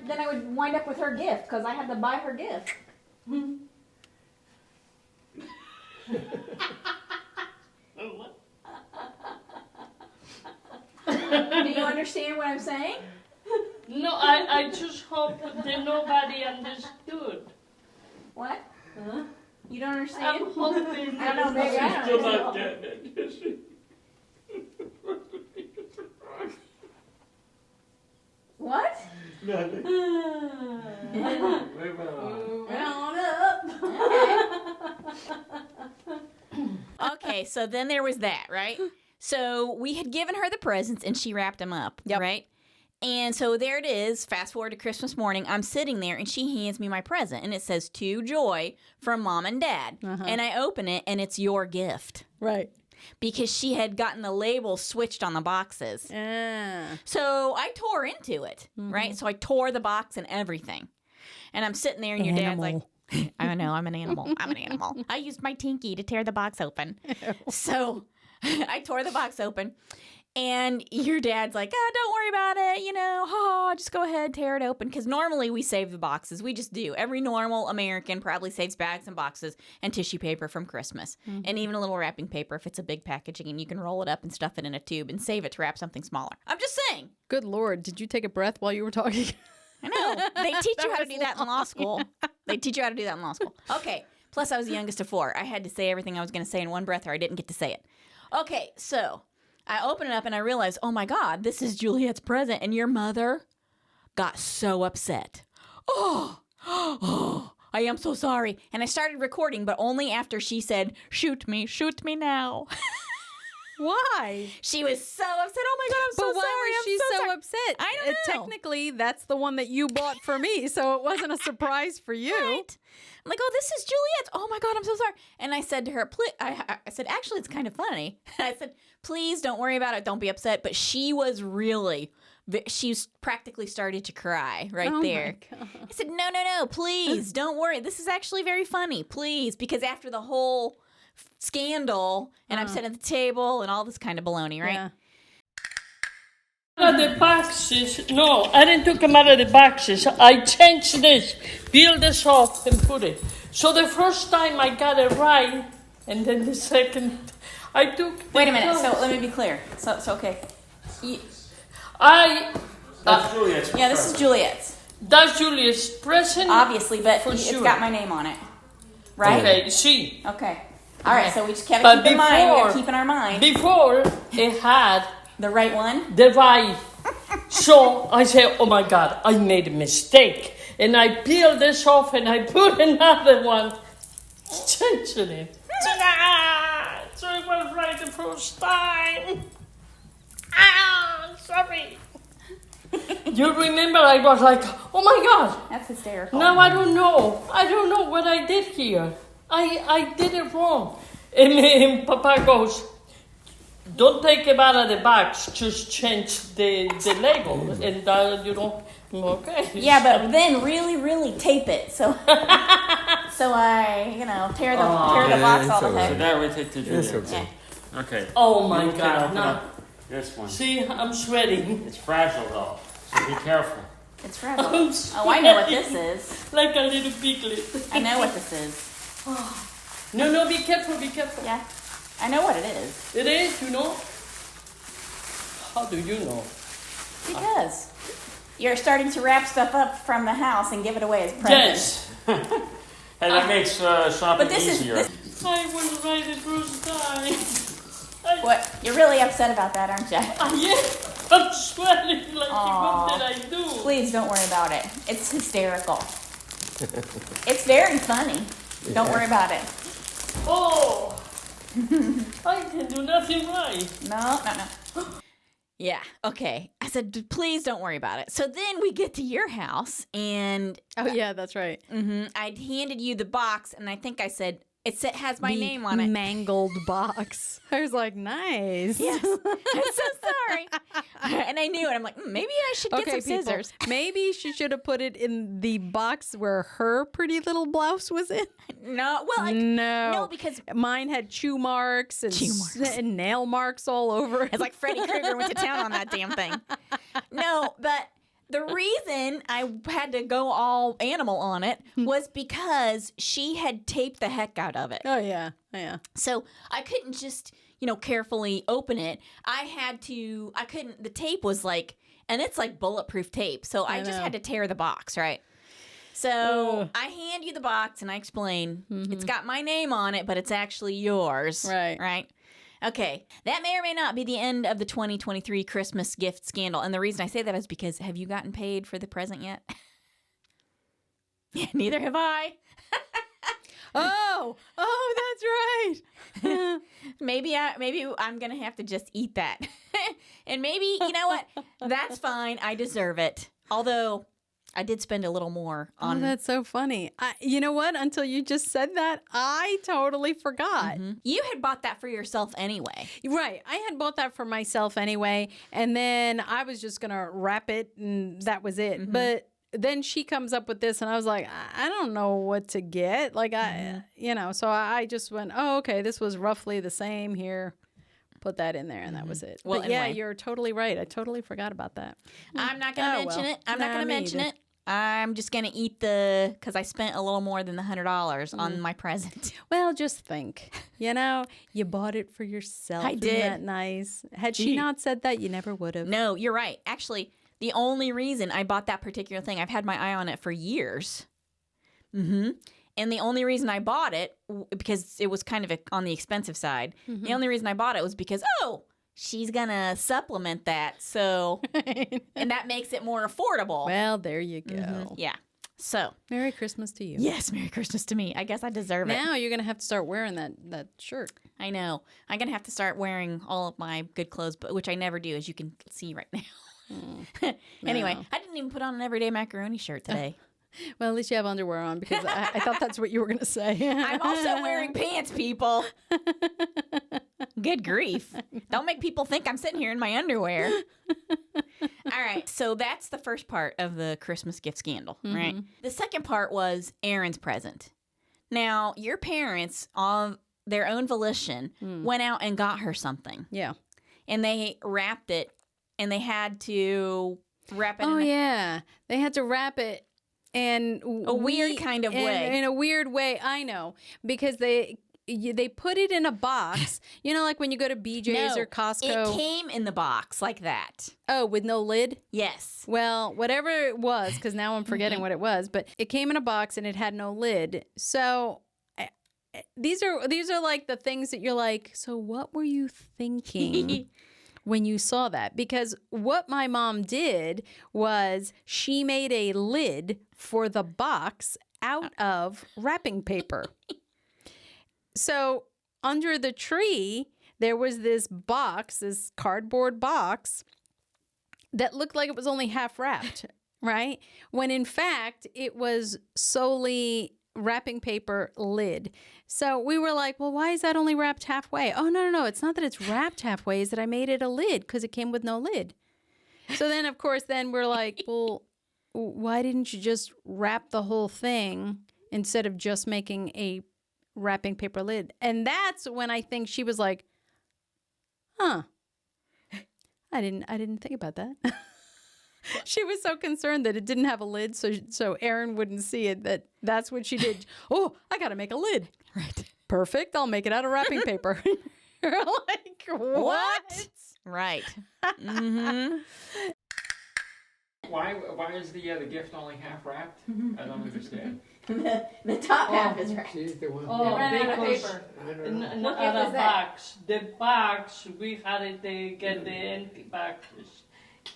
then I would wind up with her gift because I had to buy her gift. Do you understand what I'm saying? No, I just hope that nobody understood. What? You don't understand? I'm hoping. I don't know, maybe I Still don't not understand. getting it, is she? What? Nothing. Leave it alone. Okay, so then there was that, right? So we had given her the presents and she wrapped them up, Yep. right? And so there it is. Fast forward to Christmas morning. I'm sitting there and she hands me my present and it says to Joy from Mom and Dad. And I open it and it's your gift Right. because she had gotten the label switched on the boxes. So I tore into it, right? So I tore the box and everything. And I'm sitting there and your dad's like, I know, I'm an animal. I'm an animal. I used my Tinky to tear the box open. So I tore the box open. And your dad's like, oh, don't worry about it. Just go ahead, tear it open. Because normally we save the boxes. We just do. Every normal American probably saves bags and boxes and tissue paper from Christmas. And even a little wrapping paper if it's a big packaging and you can roll it up and stuff it in a tube and save it to wrap something smaller. I'm just saying. Good Lord. Did you take a breath while you were talking? I know. They teach you how to was do that in law school. They teach you how to do that in law school. Okay. Plus, I was the youngest of 4. I had to say everything I was going to say in one breath or I didn't get to say it. Okay, so I open it up and I realize, oh my God, this is Juliet's present. And your mother got so upset. Oh, I am so sorry. And I started recording, but only after she said, shoot me now. Why? She was so upset. Oh my God, I'm so But why sorry. was I'm she so sorry. upset? I don't know. Technically, that's the one that you bought for me, so it wasn't a surprise for you. Right. I'm like, oh, this is Juliet's. Oh my God, I'm so sorry. And I said to her, I said, actually, it's kind of funny. I said, please don't worry about it. Don't be upset. But she was she's practically started to cry right there. My God. I said, no, please don't worry. This is actually very funny. Please. Because after the whole scandal and I'm sitting at the table and all this kind of baloney, right? Yeah. Out of the boxes. No, I didn't take them out of the boxes. I changed this, peeled this off, and put it. So the first time I got it right, and then the second, I took. Wait a minute. So let me be clear. So okay. That's Juliet's. Yeah, this is Juliet's. That's Julia's present. Obviously, but For it's sure. got my name on it. Right? Okay, see. Okay. All right, so we just gotta But keep in mind. We gotta before- keep in our mind. Before it had The right one? the right. So I said, oh my God, I made a mistake. And I peeled this off and I put another one. Changing it. So it was right the first time. Sorry. You remember I was like, oh my God. That's hysterical. Now I don't know. I don't know what I did here. I did it wrong. And Papa goes, don't take it out of the box. Just change the label. And you know, okay. Yeah, but then really tape it. So so I, tear the box all the So time. that we take to Juliet. Yeah. Okay. Oh my You can God. open No. up this one. See, I'm sweating. It's fragile though, so be careful. It's fragile. I'm Oh, I know what this is. like a little piglet. I know what this is. No, be careful, be careful. Yeah. I know what it is. It is, you know? How do you know? Because you're starting to wrap stuff up from the house and give it away as presents. Yes. And that makes shopping But this is easier. I was right the first time. What? You're really upset about that, aren't you? Yeah, I'm sweating like Aw. what did I do? Please don't worry about it. It's hysterical. It's very funny. Don't worry about it. Oh, I can do nothing right. No. Yeah, okay. I said, please don't worry about it. So then we get to your house, and Oh, yeah, that's right. I handed you the box, and I think I said, has my The name on it. mangled box. I was like, nice. Yes. I'm so sorry. And I knew it. I'm like, maybe I should get some people, scissors. maybe she should have put it in the box where her pretty little blouse was in. No, well, No, because mine had chew marks and, and nail marks all over it. it's like Freddy Krueger went to town on that damn thing. No, but the reason I had to go all animal on it was because she had taped the heck out of it. Oh, yeah. Yeah. So I couldn't just, carefully open it. The tape was like, and it's like bulletproof tape. So I just had to tear the box, right? So I hand you the box and I explain, it's got my name on it, but it's actually yours. Right. Right? Okay. That may or may not be the end of the 2023 Christmas gift scandal. And the reason I say that is because have you gotten paid for the present yet? Yeah, neither have I. Oh, that's right. Maybe I'm going to have to just eat that. And maybe, you know what? That's fine. I deserve it. Although I did spend a little more on. Oh, that's so funny. You know what? Until you just said that, I totally forgot. You had bought that for yourself anyway. Right. I had bought that for myself anyway. And then I was just going to wrap it and that was it. But then she comes up with this and I was like, I don't know what to get. Like, so I just went, oh, okay, this was roughly the same here. Put that in there and that was it. Well, but yeah, anyway. you're totally right. I totally forgot about that. I'm not going to mention it. I'm not going to me mention either. it. I'm just going to eat because I spent a little more than the $100 on my present. Well, just think, you bought it for yourself. I Isn't did. that nice? Had she not said that, you never would have. No, you're right. Actually, the only reason I bought that particular thing, I've had my eye on it for years. And the only reason I bought it, because it was kind of on the expensive side, the only reason I bought it was because, she's going to supplement that. So, and that makes it more affordable. Well, there you go. Yeah. So, Merry Christmas to you. yes, Merry Christmas to me. I guess I deserve it. Now you're going to have to start wearing that shirt. I know. I'm going to have to start wearing all of my good clothes, which I never do, as you can see right now. Anyway, No. I didn't even put on an everyday macaroni shirt today. Well, at least you have underwear on because I thought that's what you were going to say. I'm also wearing pants, people. Good grief. Don't make people think I'm sitting here in my underwear. All right. So that's the first part of the Christmas gift scandal, right? The second part was Aaron's present. Now, your parents, of their own volition, went out and got her something. Yeah. And they wrapped it, and they had to wrap it Oh, in yeah. They had to wrap it in a weird kind of way. In a weird way, I know. Because they put it in a box, like when you go to BJ's or Costco. It came in the box like that. Oh, with no lid? Yes. Well, whatever it was, because now I'm forgetting what it was, but it came in a box and it had no lid. So these are like the things that you're like, so what were you thinking when you saw that? Because what my mom did was she made a lid for the box out of wrapping paper. So under the tree, there was this box, this cardboard box that looked like it was only half wrapped, right? When in fact, it was solely wrapping paper lid. So we were like, well, why is that only wrapped halfway? Oh, no. It's not that it's wrapped halfway. It's that I made it a lid because it came with no lid. So then, of course, we're like, well, why didn't you just wrap the whole thing instead of just making a wrapping paper lid? And that's when I think she was like, I didn't think about that. She was so concerned that it didn't have a lid, so Erin wouldn't see it. That's what she did. Oh, I got to make a lid. Right. Perfect. I'll make it out of wrapping paper. You're like, what? Right. Why is the gift only half wrapped? I don't understand. The top half is right. She's the one. Oh, ran out of because paper. I don't know. What out gift of is that? bags. The bags, we had to get the empty bags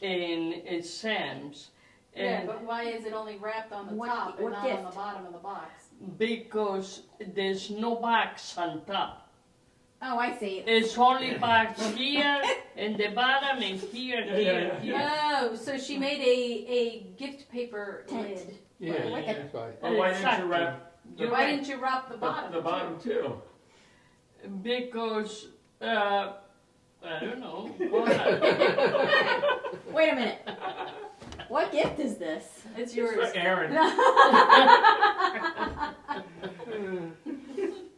in Sam's. And why is it only wrapped on the What- what gift? bottom of the box? because there's no bags on top. Oh, I see. It's only back here in the bottom and here. Oh, so she made a gift paper lid. Yeah, that's right. Oh, why didn't you wrap Why didn't you wrap the the bottom? bottom too? Because, I don't know. Why? Wait a minute. What gift is this? It's yours. For Aaron.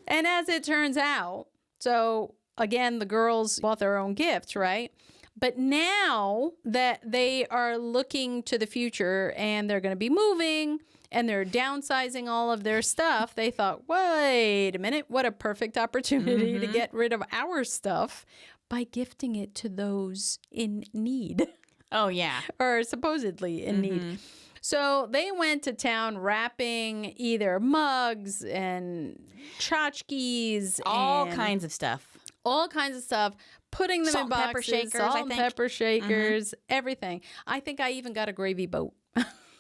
And as it turns out, so again, the girls bought their own gifts, right? But now that they are looking to the future and they're going to be moving and they're downsizing all of their stuff, they thought, wait a minute, what a perfect opportunity to get rid of our stuff by gifting it to those in need. Oh, yeah. Or supposedly in need. So they went to town wrapping either mugs and tchotchkes All and kinds of stuff. all kinds of stuff, putting them Salt in and boxes, pepper shakers, salt I and think. pepper shakers, everything. I think I even got a gravy boat.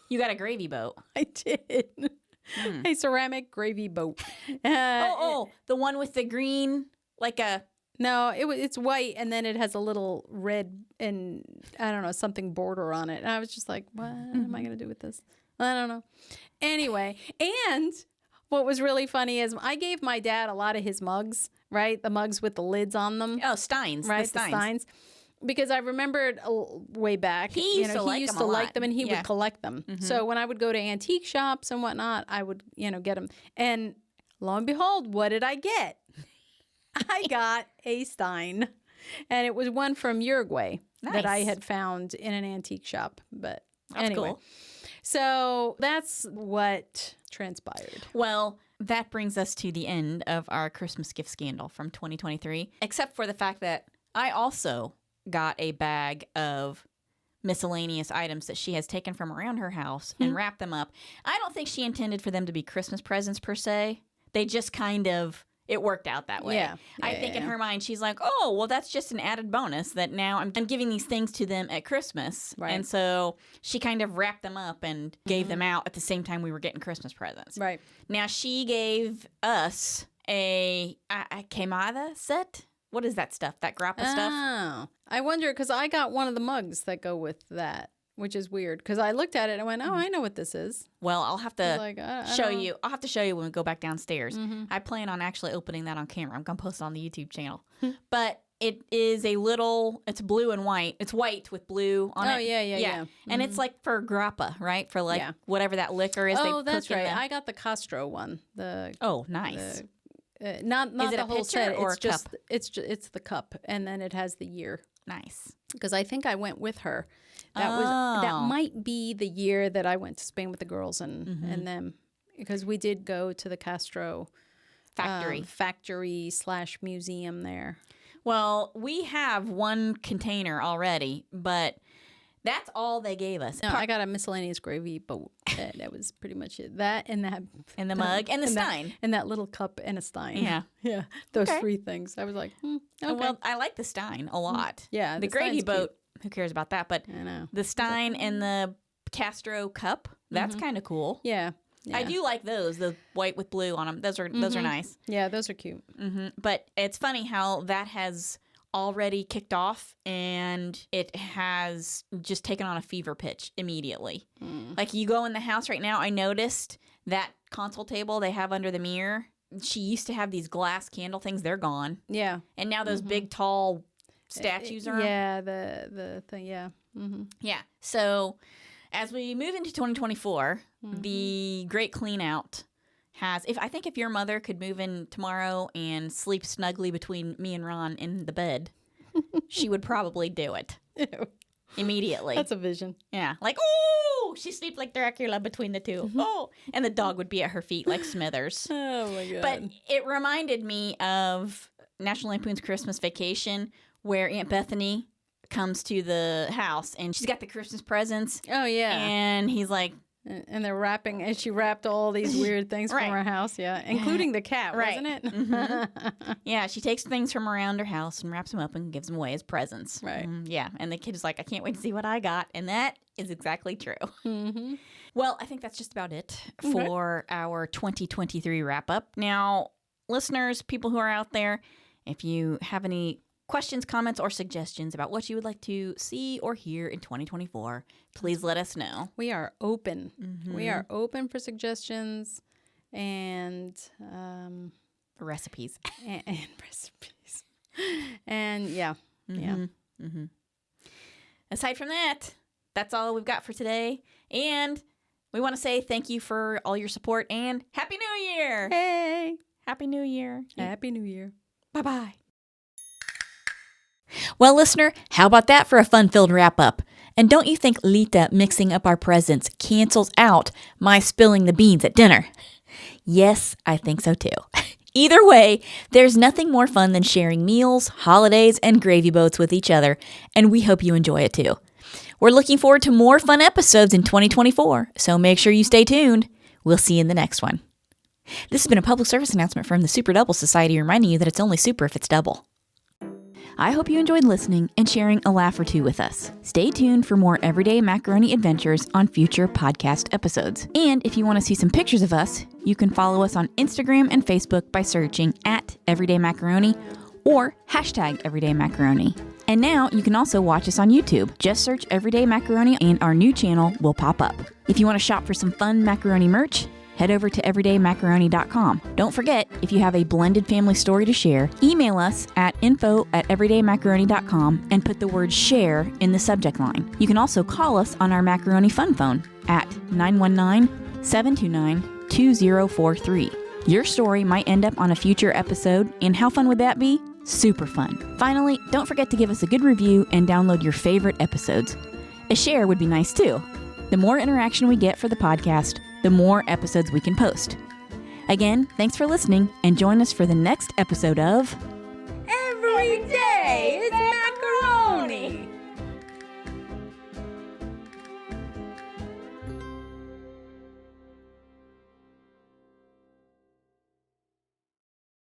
You got a gravy boat. I did. A ceramic gravy boat. Oh, the one with the green, like a... No, it's white, and then it has a little red and, I don't know, something border on it. And I was just like, what am I going to do with this? I don't know. Anyway, and what was really funny is I gave my dad a lot of his mugs, right? The mugs with the lids on them. Oh, Steins. Right, The Steins. Because I remembered way back, He used to like used them to a like lot. them, and he Yeah. would collect them. So when I would go to antique shops and whatnot, I would, get them. And lo and behold, what did I get? I got a Stein, and it was one from Uruguay that I Nice. had found in an antique shop. But That's anyway, cool. so that's what transpired. Well, that brings us to the end of our Christmas gift scandal from 2023, except for the fact that I also got a bag of miscellaneous items that she has taken from around her house and wrapped them up. I don't think she intended for them to be Christmas presents per se. They just kind of... It worked out that way. Yeah. I Yeah, think in yeah. her mind, she's like, oh, well, that's just an added bonus that now I'm giving these things to them at Christmas. Right. And so she kind of wrapped them up and gave them out at the same time we were getting Christmas presents. Right. Now, she gave us a queimada set. What is that stuff? That grappa stuff? Oh, I wonder because I got one of the mugs that go with that, which is weird. Because I looked at it and I went, "Oh, I know what this is." Well, I'll have I was to like, I show don't- you. I'll have to show you when we go back downstairs. I plan on actually opening that on camera. I'm going to post it on the YouTube channel. But it is a little, it's blue and white. It's white with blue on it. Oh, yeah. And it's like for grappa, right? For like Yeah. whatever that liquor is. Oh, they that's cook in right. the- I got the Castro one. Oh, nice. Not it the a whole pitcher set. or It's a just cup? it's the cup, and then it has the year. Nice. Because I think I went with her. That Oh. might be the year that I went to Spain with the girls and them, because we did go to the Castro factory / museum there. Well, we have one container already, but that's all they gave us. No, I got a miscellaneous gravy boat. That was pretty much it. That and that And the mug and the that- Stein. and that little cup and a Stein. Yeah. yeah. Those Okay. three things. I was like, okay. Well, I like the Stein a lot. Yeah, The the gravy Stein's boat, who cares about that? But I know. the Stein and the Castro cup, that's kind of cool. Yeah. I do like those, the white with blue on them. Those are nice. Yeah, those are cute. But it's funny how that has already kicked off and it has just taken on a fever pitch immediately. Like you go in the house right now, I noticed that console table they have under the mirror. She used to have these glass candle things, they're gone. Yeah. And now those big tall statues are Yeah, the thing, yeah. Mm-hmm. Yeah. So as we move into 2024, the great clean out has, I think if your mother could move in tomorrow and sleep snugly between me and Ron in the bed, she would probably do it Ew. immediately. That's a vision. Yeah. Like, oh, she sleeps like Dracula between the two. Oh, and the dog would be at her feet like Smithers. Oh my god. But it reminded me of National Lampoon's Christmas Vacation, where Aunt Bethany comes to the house and she's got the Christmas presents. oh yeah. And he's like, And they're wrapping, and she wrapped all these weird things Right. from her house, yeah, including the cat, Right. wasn't it? yeah, she takes things from around her house and wraps them up and gives them away as presents. Right. Yeah. And the kid is like, I can't wait to see what I got. And that is exactly true. Well, I think that's just about it for our 2023 wrap up. Now, listeners, people who are out there, If you have any questions, comments, or suggestions about what you would like to see or hear in 2024, please let us know. We are open. We are open for suggestions and Recipes. and recipes. And yeah. Aside from that, that's all we've got for today. And we want to say thank you for all your support and Happy New Year. Hey. Happy New Year. Happy New Year. Bye-bye. Well, listener, how about that for a fun-filled wrap-up? And don't you think Lita mixing up our presents cancels out my spilling the beans at dinner? Yes, I think so too. Either way, there's nothing more fun than sharing meals, holidays, and gravy boats with each other, and we hope you enjoy it too. We're looking forward to more fun episodes in 2024, so make sure you stay tuned. We'll see you in the next one. This has been a public service announcement from the Super Double Society reminding you that it's only super if it's double. I hope you enjoyed listening and sharing a laugh or two with us. Stay tuned for more Everyday Macaroni adventures on future podcast episodes. And if you want to see some pictures of us, you can follow us on Instagram and Facebook by searching @EverydayMacaroni or #EverydayMacaroni. And now you can also watch us on YouTube. Just search Everyday Macaroni and our new channel will pop up. If you want to shop for some fun macaroni merch, head over to everydaymacaroni.com. Don't forget, if you have a blended family story to share, email us at info@everydaymacaroni.com and put the word share in the subject line. You can also call us on our Macaroni Fun Phone at 919-729-2043. Your story might end up on a future episode, and how fun would that be? Super fun. Finally, don't forget to give us a good review and download your favorite episodes. A share would be nice too. The more interaction we get for the podcast, the more episodes we can post. Again, thanks for listening, and join us for the next episode of Every day.